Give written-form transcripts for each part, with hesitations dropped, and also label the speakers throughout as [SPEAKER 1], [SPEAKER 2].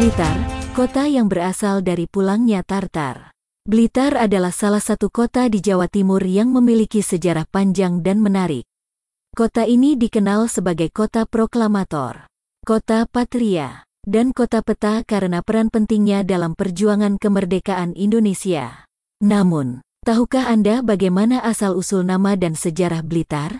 [SPEAKER 1] Blitar, kota yang berasal dari pulangnya Tartar. Blitar adalah salah satu kota di Jawa Timur yang memiliki sejarah panjang dan menarik. Kota ini dikenal sebagai kota proklamator, kota patria, dan kota peta karena peran pentingnya dalam perjuangan kemerdekaan Indonesia. Namun, tahukah Anda bagaimana asal-usul nama dan sejarah Blitar?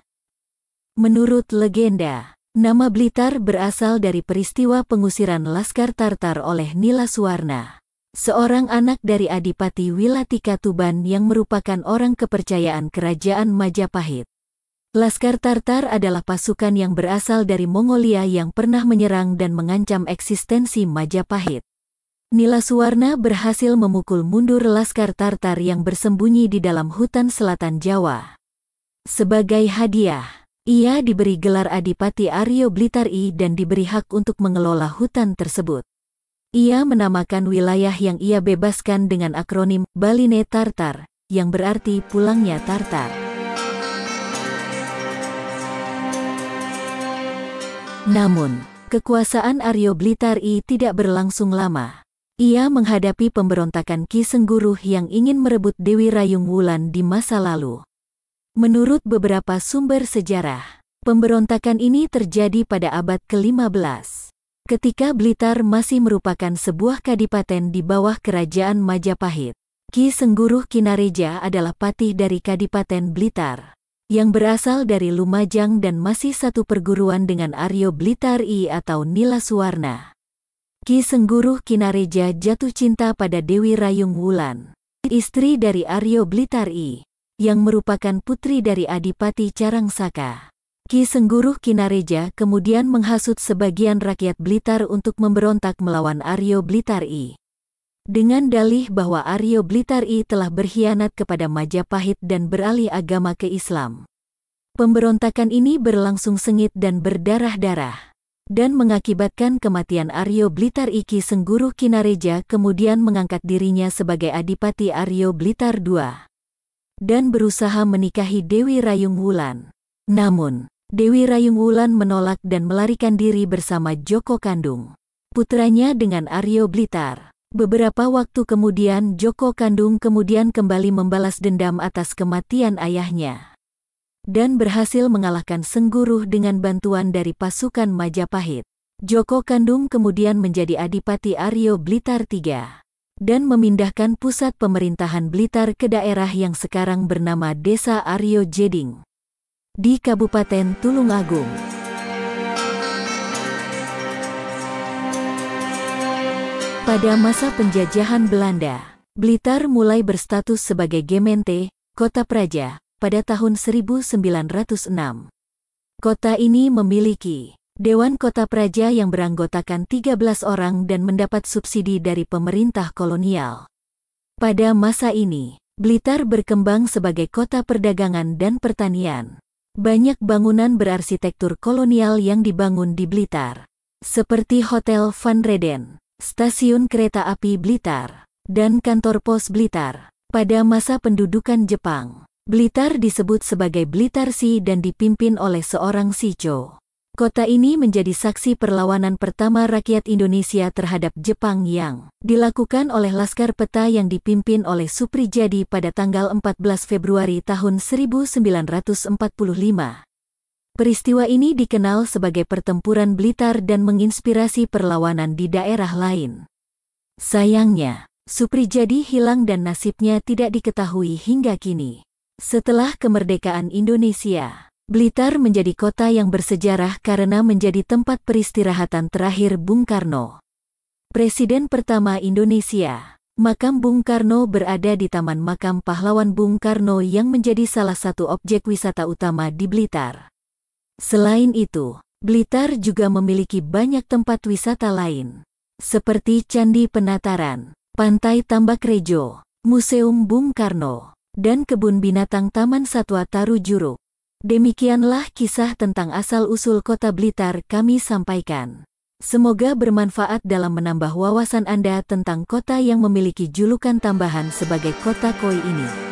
[SPEAKER 1] Menurut legenda, nama Blitar berasal dari peristiwa pengusiran Laskar Tartar oleh Nila Suwarna, seorang anak dari Adipati Wilatika Tuban yang merupakan orang kepercayaan Kerajaan Majapahit. Laskar Tartar adalah pasukan yang berasal dari Mongolia yang pernah menyerang dan mengancam eksistensi Majapahit. Nila Suwarna berhasil memukul mundur Laskar Tartar yang bersembunyi di dalam hutan selatan Jawa. Sebagai hadiah, ia diberi gelar Adipati Aryo Blitar I dan diberi hak untuk mengelola hutan tersebut. Ia menamakan wilayah yang ia bebaskan dengan akronim Baline Tartar, yang berarti pulangnya Tartar. Namun, kekuasaan Aryo Blitar I tidak berlangsung lama. Ia menghadapi pemberontakan Ki Sengguruh yang ingin merebut Dewi Rayung Wulan di masa lalu. Menurut beberapa sumber sejarah, pemberontakan ini terjadi pada abad ke-15. Ketika Blitar masih merupakan sebuah kadipaten di bawah Kerajaan Majapahit. Ki Sengguruh Kinareja adalah patih dari Kadipaten Blitar, yang berasal dari Lumajang dan masih satu perguruan dengan Aryo Blitar I atau Nila Suwarna. Ki Sengguruh Kinareja jatuh cinta pada Dewi Rayung Wulan, istri dari Aryo Blitar I, yang merupakan putri dari Adipati Carangsaka. Ki Sengguruh Kinareja kemudian menghasut sebagian rakyat Blitar untuk memberontak melawan Aryo Blitar I. Dengan dalih bahwa Aryo Blitar I telah berkhianat kepada Majapahit dan beralih agama ke Islam. Pemberontakan ini berlangsung sengit dan berdarah-darah, dan mengakibatkan kematian Aryo Blitar I. Ki Sengguruh Kinareja kemudian mengangkat dirinya sebagai Adipati Aryo Blitar II. Dan berusaha menikahi Dewi Rayung Wulan. Namun, Dewi Rayung Wulan menolak dan melarikan diri bersama Joko Kandung, putranya dengan Aryo Blitar. Beberapa waktu kemudian Joko Kandung kemudian kembali membalas dendam atas kematian ayahnya, dan berhasil mengalahkan Sengguruh dengan bantuan dari pasukan Majapahit. Joko Kandung kemudian menjadi Adipati Aryo Blitar III. Dan memindahkan pusat pemerintahan Blitar ke daerah yang sekarang bernama Desa Aryo Jeding, di Kabupaten Tulungagung. Pada masa penjajahan Belanda, Blitar mulai berstatus sebagai Gemeente, Kota Praja, pada tahun 1906. Kota ini memiliki Dewan Kota Praja yang beranggotakan 13 orang dan mendapat subsidi dari pemerintah kolonial. Pada masa ini, Blitar berkembang sebagai kota perdagangan dan pertanian. Banyak bangunan berarsitektur kolonial yang dibangun di Blitar, seperti Hotel Van Reden, Stasiun Kereta Api Blitar, dan Kantor Pos Blitar. Pada masa pendudukan Jepang, Blitar disebut sebagai Blitar Si dan dipimpin oleh seorang Shicho. Kota ini menjadi saksi perlawanan pertama rakyat Indonesia terhadap Jepang yang dilakukan oleh Laskar Peta yang dipimpin oleh Suprijadi pada tanggal 14 Februari tahun 1945. Peristiwa ini dikenal sebagai Pertempuran Blitar dan menginspirasi perlawanan di daerah lain. Sayangnya, Suprijadi hilang dan nasibnya tidak diketahui hingga kini. Setelah kemerdekaan Indonesia, Blitar menjadi kota yang bersejarah karena menjadi tempat peristirahatan terakhir Bung Karno, Presiden pertama Indonesia. Makam Bung Karno berada di Taman Makam Pahlawan Bung Karno yang menjadi salah satu objek wisata utama di Blitar. Selain itu, Blitar juga memiliki banyak tempat wisata lain, seperti Candi Penataran, Pantai Tambak Rejo, Museum Bung Karno, dan Kebun Binatang Taman Satwa Taru Juruk. Demikianlah kisah tentang asal-usul kota Blitar kami sampaikan. Semoga bermanfaat dalam menambah wawasan Anda tentang kota yang memiliki julukan tambahan sebagai kota koi ini.